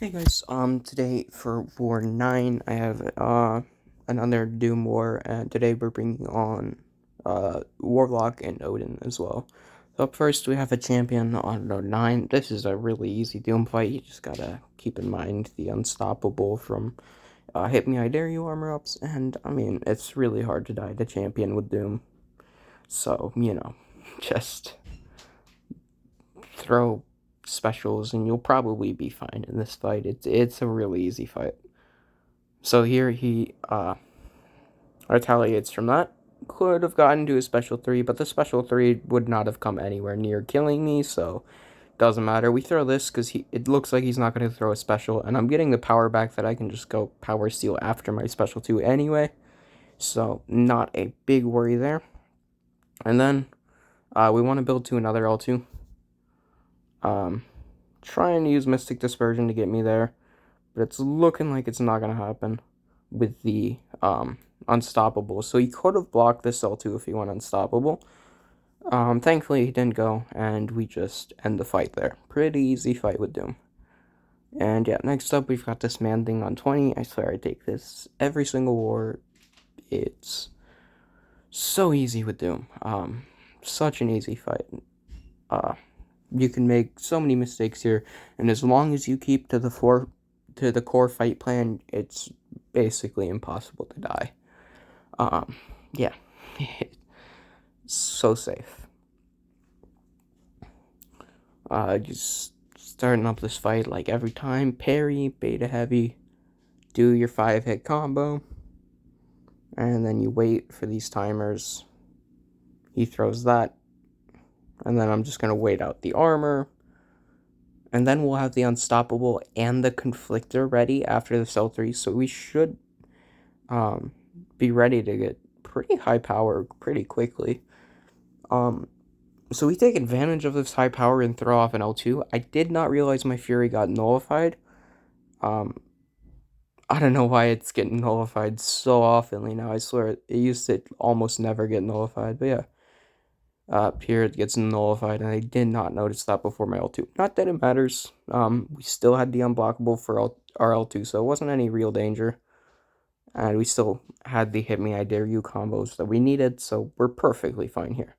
Hey guys, today for War 9, I have, another Doom War, and today we're bringing on, Warlock and Odin as well. So up first, we have a champion on Node 9. This is a really easy Doom fight. You just gotta keep in mind the Unstoppable from, Hit Me, I Dare You armor ups, and, I mean, it's really hard to die to champion with Doom. So, just throw specials and you'll probably be fine in this fight. It's a really easy fight. So here he retaliates from that. Could have gotten to a special 3, but the special 3 would not have come anywhere near killing me, so doesn't matter. We throw this because it looks like he's not going to throw a special, and I'm getting the power back that I can just go power steal after my special 2 anyway, so not a big worry there. And then we want to build to another L2. Trying to use Mystic Dispersion to get me there, but it's looking like it's not going to happen with the Unstoppable. So he could have blocked this L2 if he went Unstoppable. Thankfully he didn't go, and we just end the fight there. Pretty easy fight with Doom. And yeah, next up we've got this man thing on 20. I swear I take this every single war. It's so easy with Doom. Such an easy fight. You can make so many mistakes here, and as long as you keep to the core fight plan, it's basically impossible to die. Yeah, so safe. Just starting up this fight like every time. Parry, beta heavy, do your 5-hit combo, and then you wait for these timers. He throws that, and then I'm just gonna wait out the armor, and then we'll have the Unstoppable and the Conflictor ready after the Cell 3, so we should be ready to get pretty high power pretty quickly. So we take advantage of this high power and throw off an L2. I did not realize my Fury got nullified. I don't know why it's getting nullified so oftenly now. I swear it used to almost never get nullified, but yeah. Here it gets nullified, and I did not notice that before my L2. Not that it matters. We still had the unblockable for our L2, so it wasn't any real danger. And we still had the Hit Me, I Dare You combos that we needed, so we're perfectly fine here.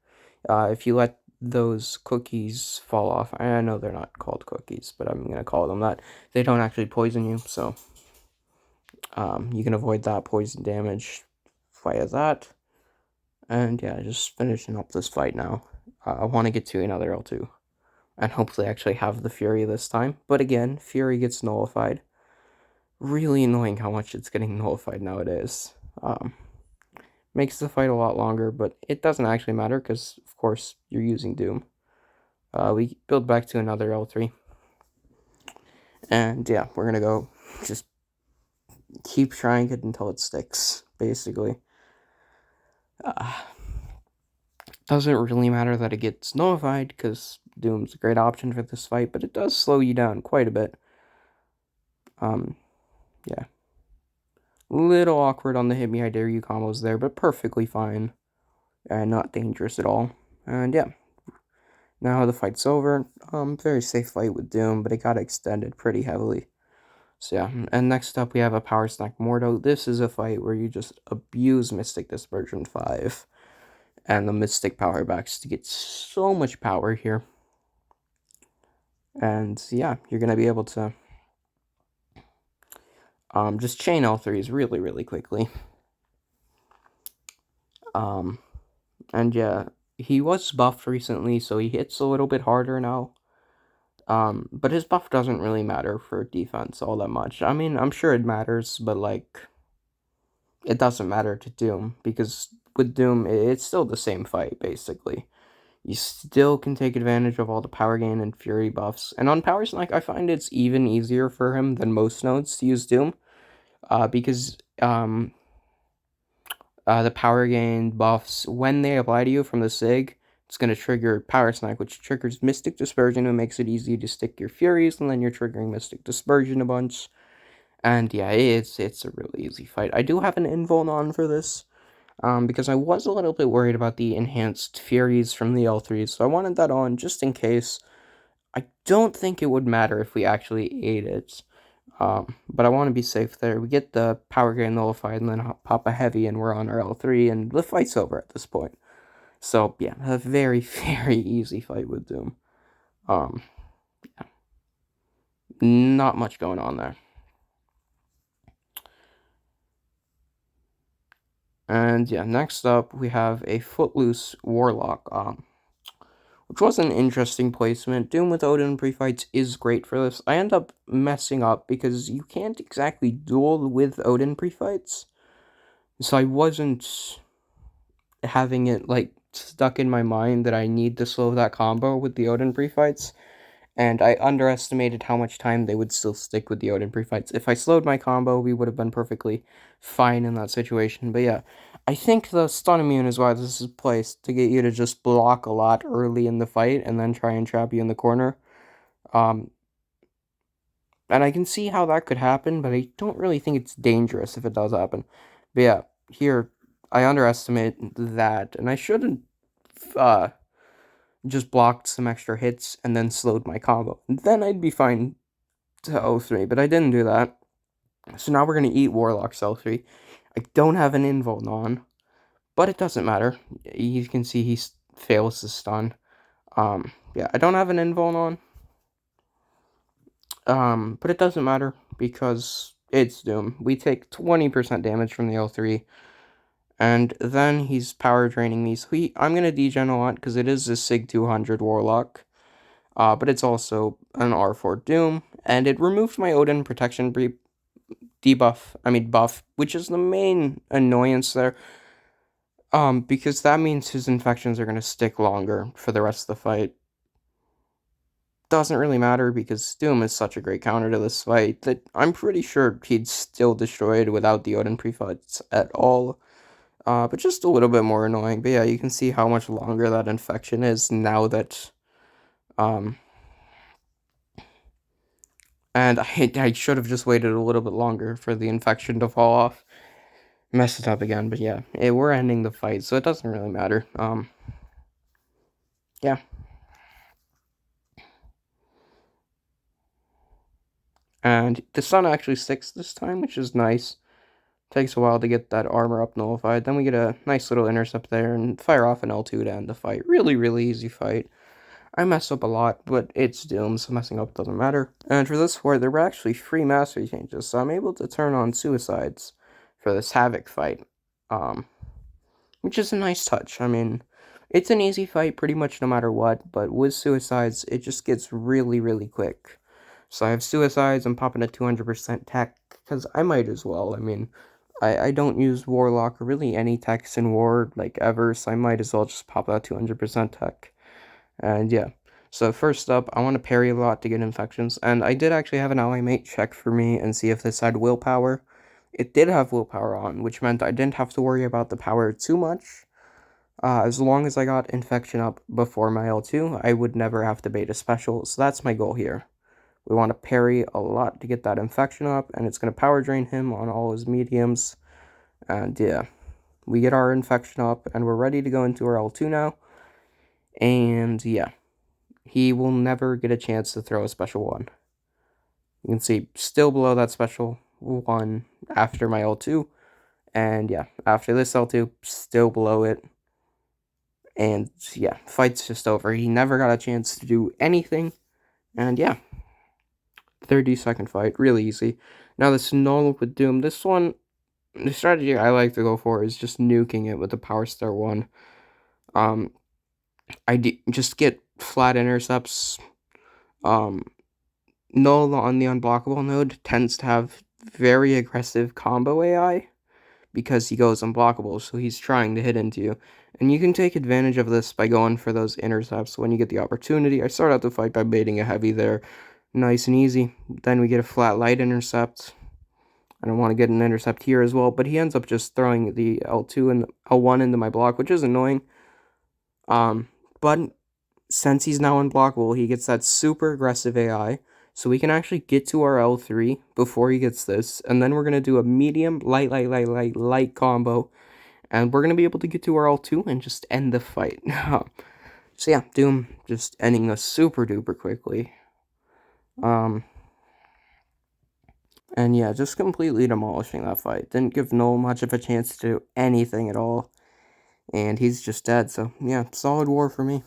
If you let those cookies fall off, I know they're not called cookies, but I'm going to call them that. They don't actually poison you, so you can avoid that poison damage via that. And yeah, just finishing up this fight now. I want to get to another L2, and hopefully actually have the Fury this time. But again, Fury gets nullified. Really annoying how much it's getting nullified nowadays. Makes the fight a lot longer, but it doesn't actually matter because, of course, you're using Doom. We build back to another L3. And yeah, we're going to go just keep trying it until it sticks, basically. Doesn't really matter that it gets nullified because Doom's a great option for this fight, but it does slow you down quite a bit. Yeah. Little awkward on the Hit Me, I Dare You combos there, but perfectly fine. And not dangerous at all. And yeah. Now the fight's over. Very safe fight with Doom, but it got extended pretty heavily. So yeah, and next up we have a Power Snack Mordo. This is a fight where you just abuse Mystic Dispersion 5 and the Mystic Power Backs to get so much power here. And yeah, you're going to be able to just chain L3s really, really quickly. And yeah, he was buffed recently, so he hits a little bit harder now. But his buff doesn't really matter for defense all that much. I mean, I'm sure it matters, but like, it doesn't matter to Doom, because with Doom, it's still the same fight, basically. You still can take advantage of all the power gain and fury buffs. And on Power Snack, I find it's even easier for him than most nodes to use Doom. Because the power gain buffs, when they apply to you from the SIG, it's going to trigger Power Snack, which triggers Mystic Dispersion, and makes it easy to stick your Furies, and then you're triggering Mystic Dispersion a bunch. And yeah, it's a really easy fight. I do have an invuln on for this, because I was a little bit worried about the enhanced Furies from the L3s, so I wanted that on just in case. I don't think it would matter if we actually ate it, But I want to be safe there. We get the power gain nullified and then pop a heavy and we're on our L3 and the fight's over at this point. So yeah, a very, very easy fight with Doom. Yeah. Not much going on there. And yeah, next up we have a Footloose Warlock, which was an interesting placement. Doom with Odin pre-fights is great for this. I end up messing up because you can't exactly duel with Odin pre-fights. So I wasn't having it like stuck in my mind that I need to slow that combo with the Odin pre-fights. And I underestimated how much time they would still stick with the Odin pre-fights. If I slowed my combo, we would have been perfectly fine in that situation. But yeah, I think the stun immune is why this is placed, to get you to just block a lot early in the fight and then try and trap you in the corner. Um, and I can see how that could happen, but I don't really think it's dangerous if it does happen. But yeah, here, I underestimate that, and I shouldn't uh, just blocked some extra hits and then slowed my combo. Then I'd be fine to O3, but I didn't do that. So now we're going to eat Warlock's L3. I don't have an invuln on, but it doesn't matter. You can see he fails to stun. Yeah, I don't have an invuln on. But it doesn't matter because it's Doom. We take 20% damage from the L3. And then he's power draining me. So I'm going to degen a lot because it is a Sig 200 Warlock. But it's also an R4 Doom. And it removed my Odin protection buff, which is the main annoyance there. Because that means his infections are going to stick longer for the rest of the fight. Doesn't really matter because Doom is such a great counter to this fight that I'm pretty sure he'd still destroy it without the Odin pre-fights at all. But just a little bit more annoying. But yeah, you can see how much longer that infection is now that, and I should have just waited a little bit longer for the infection to fall off. Messed it up again, but yeah, we're ending the fight, so it doesn't really matter. Yeah. And the sun actually sticks this time, which is nice. Takes a while to get that armor up nullified. Then we get a nice little intercept there and fire off an L2 to end the fight. Really, really easy fight. I mess up a lot, but it's Doom, so messing up doesn't matter. And for this war, there were actually free mastery changes, so I'm able to turn on suicides for this Havok fight. Which is a nice touch. I mean, it's an easy fight pretty much no matter what, but with suicides, it just gets really, really quick. So I have suicides, I'm popping a 200% tech, because I might as well. I mean, I don't use Warlock or really any techs in War, like, ever, so I might as well just pop that 200% tech. And yeah. So first up, I want to parry a lot to get infections, and I did actually have an ally mate check for me and see if this had willpower. It did have willpower on, which meant I didn't have to worry about the power too much. As long as I got infection up before my L2, I would never have to bait a special, so that's my goal here. We want to parry a lot to get that infection up, and it's going to power drain him on all his mediums. And yeah, we get our infection up, and we're ready to go into our L2 now. And yeah, he will never get a chance to throw a special one. You can see, still below that special one after my L2. And yeah, after this L2, still below it. And yeah, fight's just over. He never got a chance to do anything. And yeah, 30-second fight, really easy. Now this Knull with Doom, this one, the strategy I like to go for is just nuking it with the Power Star 1. Just get flat intercepts. Knull on the unblockable node tends to have very aggressive combo AI because he goes unblockable, so he's trying to hit into you. And you can take advantage of this by going for those intercepts when you get the opportunity. I start out the fight by baiting a heavy there, nice and easy. Then we get a flat light intercept. I don't want to get an intercept here as well, but he ends up just throwing the L2 and L1 into my block, which is annoying. But since he's now unblockable, he gets that super aggressive AI, so we can actually get to our L3 before he gets this, and then we're going to do a medium, light combo, and we're going to be able to get to our L2 and just end the fight. So yeah, Doom just ending us super duper quickly. And yeah, just completely demolishing that fight. Didn't give Knull much of a chance to do anything at all. And he's just dead, so yeah, solid war for me.